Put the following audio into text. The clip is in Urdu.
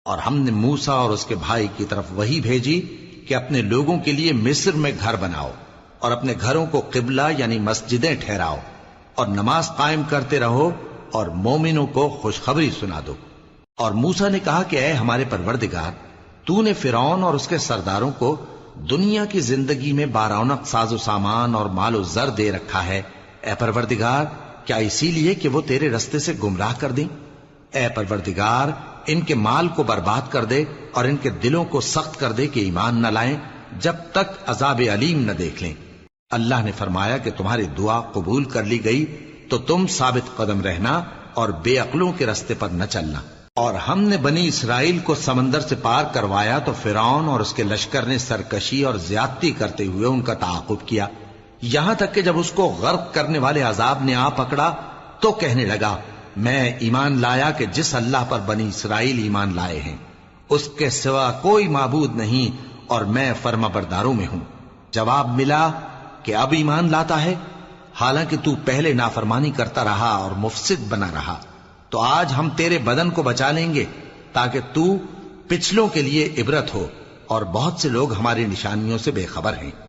اور ہم نے موسیٰ اور اس کے بھائی کی طرف وحی بھیجی کہ اپنے لوگوں کے لیے مصر میں گھر بناؤ اور اپنے گھروں کو قبلہ یعنی مسجدیں ٹھہراؤ اور نماز قائم کرتے رہو اور مومنوں کو خوشخبری سنا دو۔ اور موسیٰ نے کہا کہ اے ہمارے پروردگار، تو نے فرعون اور اس کے سرداروں کو دنیا کی زندگی میں بارونق ساز و سامان اور مال و زر دے رکھا ہے، اے پروردگار کیا اسی لیے کہ وہ تیرے رستے سے گمراہ کر دیں؟ اے پروردگار ان کے مال کو برباد کر دے اور ان کے دلوں کو سخت کر دے کہ ایمان نہ لائیں جب تک عذاب علیم نہ دیکھ لیں۔ اللہ نے فرمایا کہ تمہاری دعا قبول کر لی گئی تو تم ثابت قدم رہنا اور بے عقلوں کے رستے پر نہ چلنا۔ اور ہم نے بنی اسرائیل کو سمندر سے پار کروایا تو فرعون اور اس کے لشکر نے سرکشی اور زیادتی کرتے ہوئے ان کا تعاقب کیا، یہاں تک کہ جب اس کو غرق کرنے والے عذاب نے آ پکڑا تو کہنے لگا میں ایمان لایا کہ جس اللہ پر بنی اسرائیل ایمان لائے ہیں اس کے سوا کوئی معبود نہیں اور میں فرما برداروں میں ہوں۔ جواب ملا کہ اب ایمان لاتا ہے حالانکہ تو پہلے نافرمانی کرتا رہا اور مفسد بنا رہا، تو آج ہم تیرے بدن کو بچا لیں گے تاکہ تو پچھلوں کے لیے عبرت ہو، اور بہت سے لوگ ہماری نشانیوں سے بے خبر ہیں۔